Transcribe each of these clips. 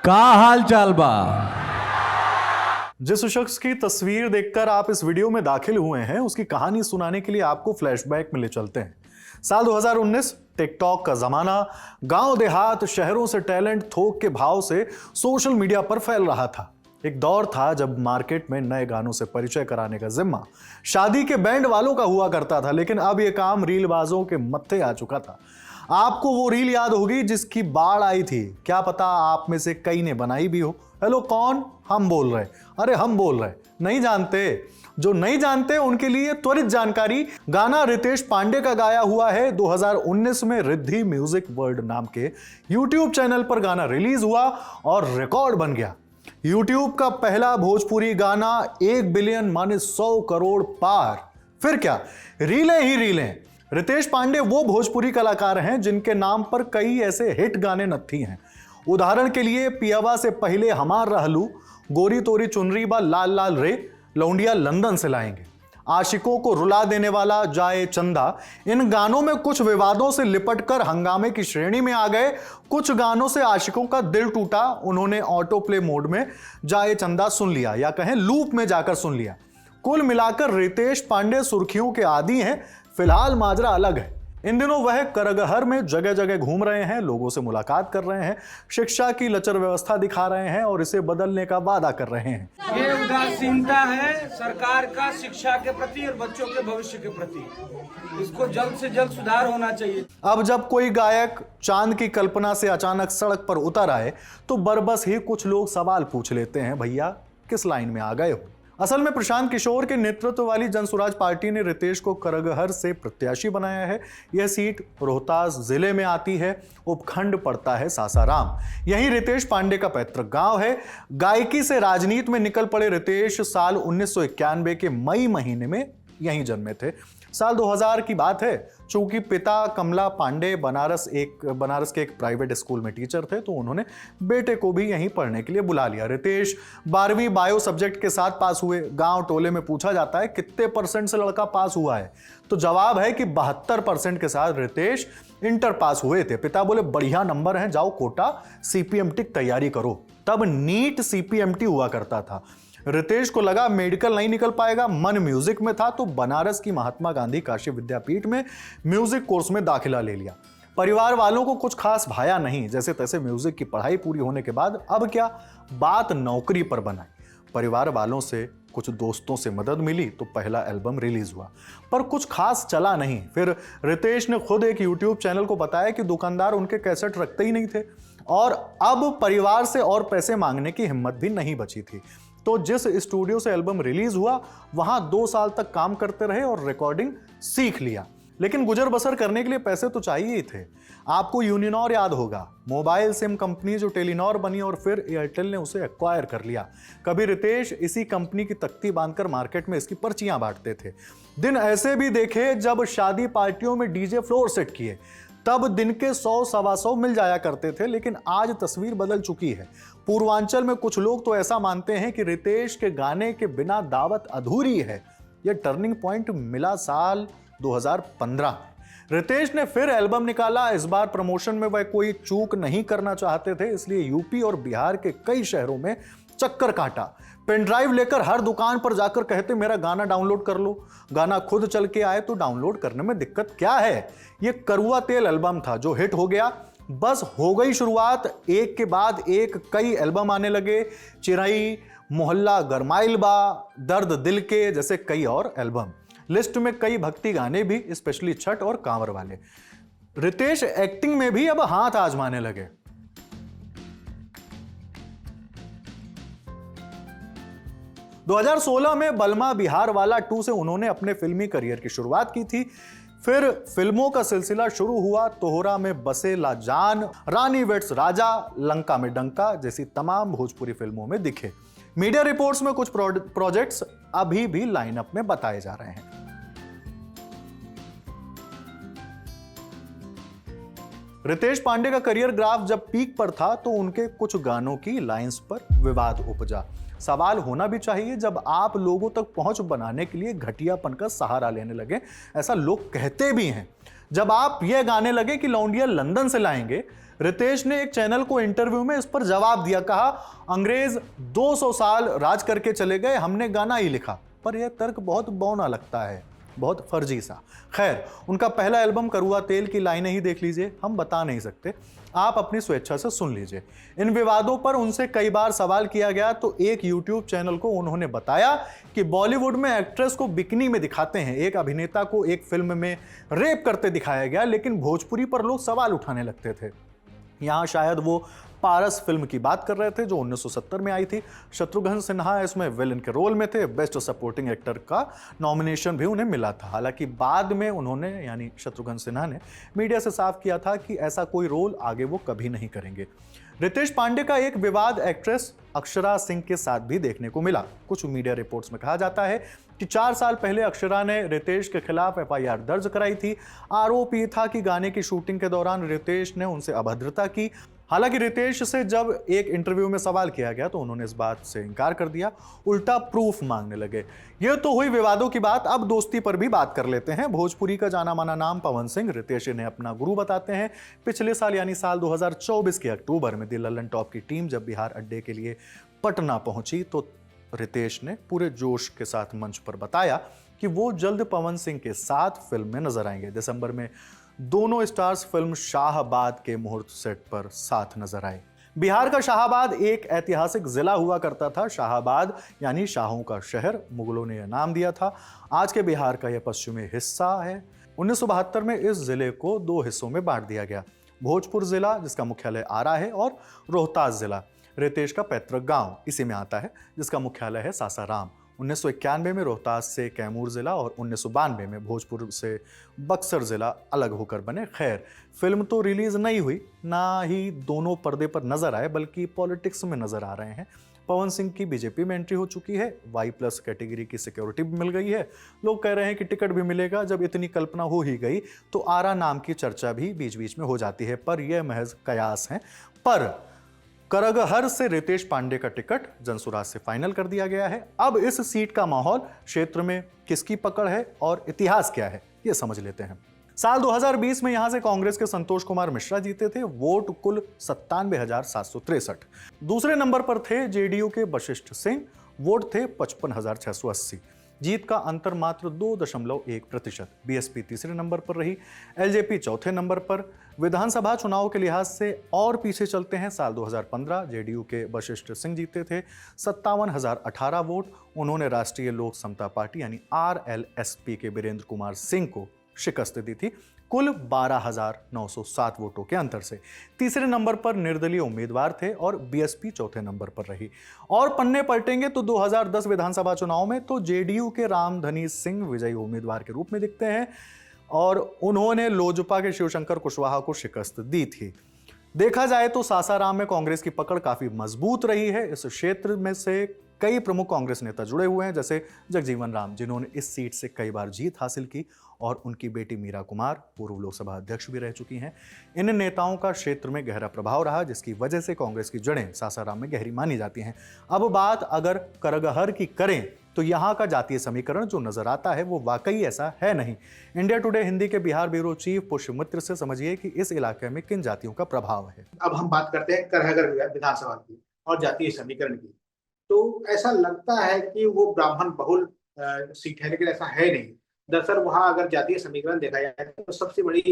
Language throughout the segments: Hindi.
का हाल चाल बा। जिस शख्स की तस्वीर देखकर आप इस वीडियो में दाखिल हुए हैं उसकी कहानी सुनाने के लिए आपको फ्लैशबैक में ले चलते हैं। साल 2019 टिकटॉक का जमाना। गांव देहात शहरों से टैलेंट थोक के भाव से सोशल मीडिया पर फैल रहा था। एक दौर था जब मार्केट में नए गानों से परिचय कराने का जिम्मा शादी के बैंड वालों का हुआ करता था, लेकिन अब यह काम रीलबाजों के मत्थे आ चुका था। आपको वो रील याद होगी जिसकी बाढ़ आई थी, क्या पता आप में से कई ने बनाई भी हो। हेलो कौन? हम बोल रहे। अरे हम बोल रहे, नहीं जानते? जो नहीं जानते उनके लिए त्वरित जानकारी। गाना रितेश पांडे का गाया हुआ है। 2019 में रिद्धि म्यूजिक वर्ल्ड नाम के YouTube चैनल पर गाना रिलीज हुआ और रिकॉर्ड बन गया। YouTube का पहला भोजपुरी गाना 1 बिलियन माने 100 करोड़ पार। फिर क्या, रीलें ही रीलें। रितेश पांडे वो भोजपुरी कलाकार हैं जिनके नाम पर कई ऐसे हिट गाने नत्थी हैं। उदाहरण के लिए पियावा से पहले हमार रहलू, गोरी तोरी चुनरी बा लाल लाल रे, लौंडिया लंदन से लाएंगे, आशिकों को रुला देने वाला जाए चंदा। इन गानों में कुछ विवादों से लिपटकर हंगामे की श्रेणी में आ गए। कुछ गानों से आशिकों का दिल टूटा, उन्होंने ऑटो प्ले मोड में जाए चंदा सुन लिया या कहें लूप में जाकर सुन लिया। कुल मिलाकर रितेश पांडे सुर्खियों के आदी हैं। फिलहाल माजरा अलग है। इन दिनों वह करगहर में जगह जगह घूम रहे हैं, लोगों से मुलाकात कर रहे हैं, शिक्षा की लचर व्यवस्था दिखा रहे हैं और इसे बदलने का वादा कर रहे हैं। ये उदासीनता है सरकार का शिक्षा के प्रति और बच्चों के भविष्य के प्रति। इसको जल्द से जल्द सुधार होना चाहिए। अब जब कोई गायक चांद की कल्पना से अचानक सड़क पर उतर आए तो बरबस ही कुछ लोग सवाल पूछ लेते हैं, भैया किस लाइन में आ गए हो? असल में प्रशांत किशोर के नेतृत्व वाली जनसुराज पार्टी ने रितेश को करगहर से प्रत्याशी बनाया है। यह सीट रोहतास जिले में आती है, उपखंड पड़ता है सासाराम। यही रितेश पांडे का पैतृक गांव है। गायकी से राजनीति में निकल पड़े रितेश साल 1991 के मई महीने में यहीं जन्मे थे। साल 2000 की बात है। चूंकि पिता कमला पांडे बनारस के एक प्राइवेट स्कूल में टीचर थे तो उन्होंने बेटे को भी यहीं पढ़ने के लिए बुला लिया। रितेश 12वीं बायो सब्जेक्ट के साथ पास हुए। गांव टोले में पूछा जाता है कितने % से लड़का पास हुआ है, तो जवाब है कि 72% के साथ रितेश इंटर पास हुए थे। पिता बोले बढ़िया नंबर हैं, जाओ कोटा CPMT की तैयारी करो। तब नीट CPMT हुआ करता था। रितेश को लगा मेडिकल नहीं निकल पाएगा, मन म्यूजिक में था तो बनारस की महात्मा गांधी काशी विद्यापीठ में म्यूजिक कोर्स में दाखिला ले लिया। परिवार वालों को कुछ खास भाया नहीं, जैसे तैसे म्यूजिक की पढ़ाई पूरी होने के बाद अब क्या, बात नौकरी पर बनाई। परिवार वालों से कुछ दोस्तों से मदद मिली तो पहला एल्बम रिलीज हुआ, पर कुछ खास चला नहीं। फिर रितेश ने खुद एक YouTube चैनल को बताया कि दुकानदार उनके कैसेट रखते ही नहीं थे और अब परिवार से और पैसे मांगने की हिम्मत भी नहीं बची थी। तो जिस स्टूडियो से एल्बम रिलीज हुआ वहां 2 साल तक काम करते रहे और रिकॉर्डिंग सीख लिया। लेकिन गुजर बसर करने के लिए पैसे तो चाहिए ही थे। आपको यूनिनॉर याद होगा, मोबाइल सिम कंपनी जो टेलीनॉर बनी और फिर एयरटेल ने उसे एक्वायर कर लिया। कभी रितेश इसी कंपनी की तख्ती बांधकर मार्केट में इसकी पर्चियां बांटते थे। दिन ऐसे भी देखे जब शादी पार्टियों में डीजे फ्लोर सेट किए, तब दिन के 100-125 मिल जाया करते थे। लेकिन आज तस्वीर बदल चुकी है। पूर्वांचल में कुछ लोग तो ऐसा मानते हैं कि रितेश के गाने के बिना दावत अधूरी है। यह टर्निंग पॉइंट मिला साल 2015। रितेश ने फिर एल्बम निकाला। इस बार प्रमोशन में वह कोई चूक नहीं करना चाहते थे, इसलिए यूपी और बिहार के कई शहरों में चक्कर काटा। पेन ड्राइव लेकर हर दुकान पर जाकर कहते मेरा गाना डाउनलोड कर लो। गाना खुद चल के आए तो डाउनलोड करने में दिक्कत क्या है। यह करुआ तेल एल्बम था जो हिट हो गया। बस हो गई शुरुआत, एक के बाद एक कई एल्बम आने लगे। चिरई, मोहल्ला गरमाइल बा, दर्द दिल के जैसे कई और एल्बम। लिस्ट में कई भक्ति गाने भी, स्पेशली छठ और कांवर वाले। रितेश एक्टिंग में भी अब हाथ आजमाने लगे। – 2016 में बलमा बिहार वाला 2 से उन्होंने अपने फिल्मी करियर की शुरुआत की थी। फिर फिल्मों का सिलसिला शुरू हुआ। तोहरा में बसे ला जान, रानी वेट्स राजा, लंका में डंका जैसी तमाम भोजपुरी फिल्मों में दिखे। मीडिया रिपोर्ट्स में कुछ प्रोजेक्ट्स अभी भी लाइनअप में बताए जा रहे हैं। रितेश पांडे का करियर ग्राफ जब पीक पर था तो उनके कुछ गानों की लाइंस पर विवाद उपजा। सवाल होना भी चाहिए जब आप लोगों तक पहुंच बनाने के लिए घटियापन का सहारा लेने लगे। ऐसा लोग कहते भी हैं। जब आप यह गाने लगे कि लौंडिया लंदन से लाएंगे, रितेश ने एक चैनल को इंटरव्यू में इस पर जवाब दिया, कहा अंग्रेज 200 साल राज करके चले गए, हमने गाना ही लिखा। पर यह तर्क बहुत बौना लगता है, बहुत फर्जी सा। खैर, उनका पहला एल्बम करुआ तेल की लाइनें ही देख लीजिए, हम बता नहीं सकते, आप अपनी स्वेच्छा से सुन लीजिए। इन विवादों पर उनसे कई बार सवाल किया गया तो एक यूट्यूब चैनल को उन्होंने बताया कि बॉलीवुड में एक्ट्रेस को बिकनी में दिखाते हैं, एक अभिनेता को एक फिल्म में रेप करते दिखाया गया, लेकिन भोजपुरी पर लोग सवाल उठाने लगते थे। यहाँ शायद वो पारस फिल्म की बात कर रहे थे जो 1970 में आई थी। शत्रुघ्न सिन्हा इसमें विलन के रोल में थे, बेस्ट सपोर्टिंग एक्टर का नॉमिनेशन भी उन्हें मिला था। हालांकि बाद में उन्होंने, यानी शत्रुघ्न सिन्हा ने, मीडिया से साफ किया था कि ऐसा कोई रोल आगे वो कभी नहीं करेंगे। रितेश पांडे का एक विवाद एक्ट्रेस अक्षरा सिंह के साथ भी देखने को मिला। कुछ मीडिया रिपोर्ट्स में कहा जाता है कि 4 साल पहले अक्षरा ने रितेश के खिलाफ FIR दर्ज कराई थी। आरोप ये था कि गाने की शूटिंग के दौरान रितेश ने उनसे अभद्रता की। हालांकि रितेश से जब एक इंटरव्यू में सवाल किया गया तो उन्होंने इस बात से इनकार कर दिया, उल्टा प्रूफ मांगने लगे। यह तो हुई विवादों की बात, अब दोस्ती पर भी बात कर लेते हैं। भोजपुरी का जाना माना नाम पवन सिंह रितेश ने अपना गुरु बताते हैं। पिछले साल यानी साल 2024 के अक्टूबर में दी लल्लन टॉप की टीम जब बिहार अड्डे के लिए पटना पहुंची तो रितेश ने पूरे जोश के साथ मंच पर बताया कि वो जल्द पवन सिंह के साथ फिल्म में नजर आएंगे। दिसंबर में दोनों स्टार्स फिल्म शाहबाद के मुहूर्त सेट पर साथ नजर आए। बिहार का शाहबाद एक ऐतिहासिक जिला हुआ करता था। शाहबाद यानी शाहों का शहर, मुगलों ने यह नाम दिया था। आज के बिहार का यह पश्चिमी हिस्सा है। 1972 में इस जिले को 2 हिस्सों में बांट दिया गया, भोजपुर जिला जिसका मुख्यालय आरा है और रोहतास जिला। रितेश का पैतृक गांव इसी में आता है जिसका मुख्यालय है सासाराम। 1991 में रोहतास से कैमूर जिला और 1992 में भोजपुर से बक्सर जिला अलग होकर बने। खैर, फिल्म तो रिलीज नहीं हुई, ना ही दोनों पर्दे पर नजर आए, बल्कि पॉलिटिक्स में नजर आ रहे हैं। पवन सिंह की बीजेपी में एंट्री हो चुकी है, Y+ कैटेगरी की सिक्योरिटी भी मिल गई है, लोग कह रहे हैं कि टिकट भी मिलेगा। जब इतनी कल्पना हो ही गई तो आरा नाम की चर्चा भी बीच बीच में हो जाती है, पर यह महज कयास है। पर करगहर से रितेश पांडे का टिकट जनसुराज से फाइनल कर दिया गया है। अब इस सीट का माहौल, क्षेत्र में किसकी पकड़ है और इतिहास क्या है, ये समझ लेते हैं। साल 2020 में यहां से कांग्रेस के संतोष कुमार मिश्रा जीते थे, वोट कुल 97,763। दूसरे नंबर पर थे JDU के वशिष्ठ सिंह, वोट थे 55,680। जीत का अंतर मात्र 2.1%। BSP तीसरे नंबर पर रही, LJP चौथे नंबर पर। विधानसभा चुनाव के लिहाज से और पीछे चलते हैं। साल 2015 JDU के वशिष्ठ सिंह जीते थे, 57,018 वोट। उन्होंने राष्ट्रीय लोक समता पार्टी यानी RLSP के वीरेंद्र कुमार सिंह को शिकस्त दी थी, कुल 12,907 वोटों के अंतर से। तीसरे नंबर पर निर्दलीय उम्मीदवार थे और BSP चौथे नंबर पर रही। और पन्ने पलटेंगे तो 2010 विधानसभा चुनाव में तो JDU के रामधनी सिंह विजयी उम्मीदवार के रूप में दिखते हैं और उन्होंने लोजपा के शिवशंकर कुशवाहा को शिकस्त दी थी। देखा जाए तो सासाराम में कांग्रेस की पकड़ काफी मजबूत रही है। इस क्षेत्र में से कई प्रमुख कांग्रेस नेता जुड़े हुए हैं, जैसे जगजीवन राम, जिन्होंने इस सीट से कई बार जीत हासिल की, और उनकी बेटी मीरा कुमार पूर्व लोकसभा अध्यक्ष भी रह चुकी हैं। इन नेताओं का क्षेत्र में गहरा प्रभाव रहा, जिसकी वजह से कांग्रेस की जड़ें सासाराम में गहरी मानी जाती हैं। अब बात अगर करगहर की करें तो यहाँ का जातीय समीकरण जो नजर आता है वो वाकई ऐसा है नहीं। इंडिया टुडे हिंदी के बिहार ब्यूरो चीफ पुष्यमित्र से समझिए कि इस इलाके में किन जातियों का प्रभाव है। अब हम बात करते हैं करहगर विधानसभा की और जातीय समीकरण की। तो ऐसा लगता है कि वो ब्राह्मण बहुल सीट है, लेकिन ऐसा है नहीं। दरअसल वहाँ अगर जातीय समीकरण देखा जाए तो सबसे बड़ी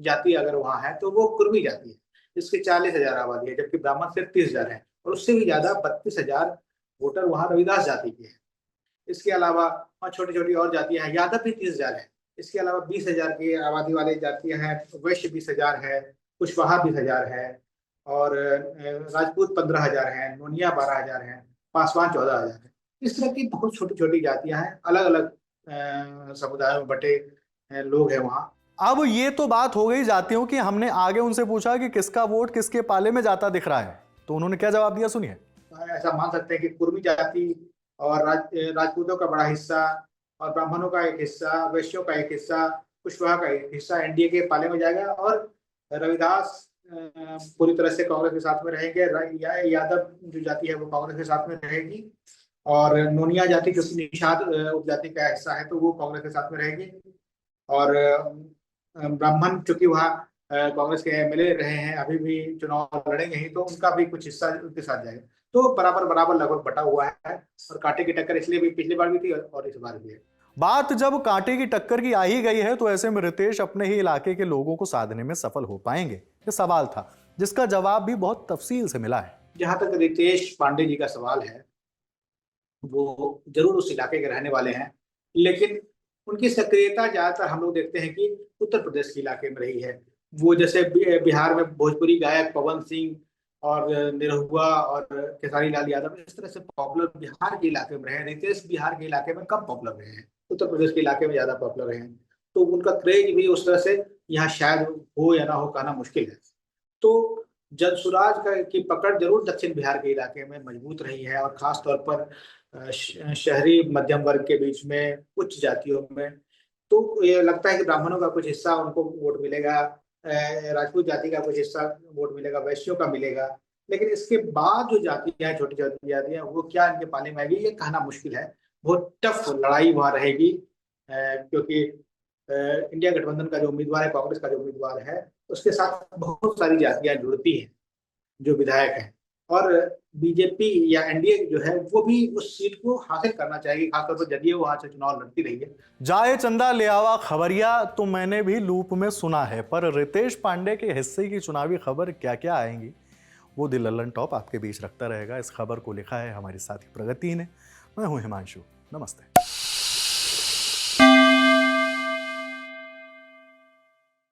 जाति अगर वहाँ है तो वो कुर्मी जाति है, इसकी 40,000 आबादी है, जबकि ब्राह्मण सिर्फ 30,000 है, और उससे भी ज्यादा 32,000 वोटर वहाँ रविदास जाति के हैं। इसके अलावा वहाँ छोटी छोटी और जातियां हैं, यादव भी 30,000 है। इसके अलावा 20,000 की आबादी वाले जातियां हैं, वैश्य 20,000 है, कुशवाहा 20,000 है, और राजपूत 15,000 है, नोनिया 12,000 है, पासवान 14,000 है। इस तरह की बहुत छोटी छोटी जातियां हैं, अलग अलग समुदायों में बटे लोग हैं वहाँ। अब ये तो बात हो गई जातियों की। हमने आगे उनसे पूछा कि किसका वोट किसके पाले में जाता दिख रहा है, तो उन्होंने क्या जवाब दिया, सुनिए। ऐसा मान सकते हैं कि कुर्मी जाति और राजपूतों का बड़ा हिस्सा, और ब्राह्मणों का एक हिस्सा, वैश्यों का एक हिस्सा, कुशवाहा का एक हिस्सा NDA के पाले में जाएगा, और रविदास पूरी तरह से कांग्रेस के साथ में रहेंगे। यादव जो जाति है वो कांग्रेस के साथ में रहेगी, और नोनिया जाति जो निषाद उपजाति का हिस्सा है तो वो कांग्रेस के साथ में रहेगी, और ब्राह्मण चूंकि वहाँ कांग्रेस के एमएलए रहे हैं, अभी भी चुनाव लड़ेंगे ही, तो उनका भी कुछ हिस्सा उनके साथ जाएगा। तो बराबर बराबर लगभग बटा हुआ है, और कांटे की टक्कर इसलिए भी पिछली बार भी थी और इस बार भी है। बात जब कांटे की टक्कर की आ ही गई है तो ऐसे में रितेश अपने ही इलाके के लोगों को साधने में सफल हो पाएंगे, ये सवाल था जिसका जवाब भी बहुत तफसील से मिला है। जहां तक रितेश पांडे जी का सवाल है, वो जरूर उस इलाके के रहने वाले हैं, लेकिन उनकी सक्रियता ज्यादातर हम लोग देखते हैं कि उत्तर प्रदेश के इलाके में रही है। वो जैसे बिहार में भोजपुरी गायक पवन सिंह और निरहुआ और खेसारी लाल यादव इस तरह से पॉपुलर बिहार के इलाके में रहे। रितेश बिहार के इलाके में कम पॉपुलर रहे हैं, उत्तर प्रदेश के इलाके में ज्यादा पॉपुलर रहे हैं, तो उनका क्रेज भी उस तरह से यहाँ शायद हो या ना हो कहना मुश्किल है। तो जनसुराज का की पकड़ जरूर दक्षिण बिहार के इलाके में मजबूत रही है, और खास तौर पर शहरी मध्यम वर्ग के बीच में, उच्च जातियों में। तो ये लगता है कि ब्राह्मणों का कुछ हिस्सा उनको वोट मिलेगा, राजपूत जाति का कुछ हिस्सा वोट मिलेगा, वैश्यों का मिलेगा। लेकिन इसके बाद जो जातियां, छोटी छोटी जातियां, वो क्या इनके पाले में आएगी ये कहना मुश्किल है। बहुत टफ लड़ाई वहां रहेगी, क्योंकि इंडिया गठबंधन का जो उम्मीदवार है, कांग्रेस का जो उम्मीदवार है, उसके साथ बहुत सारी जातियां जुड़ती हैं जो विधायक हैं, और बीजेपी या एनडीए जो है वो भी उस सीट को हासिल करना चाहेगी, खासतौर पर जदयू वहां से चुनाव लड़ती रही है। जाए चंदा ले आवा खबरिया तो मैंने भी लूप में सुना है, पर रितेश पांडे के हिस्से की चुनावी खबर क्या क्या आएंगी वो दिल लल्लन टॉप आपके बीच रखता रहेगा। इस खबर को लिखा है हमारी साथी प्रगति ने। मैं हूं हिमांशु, नमस्ते।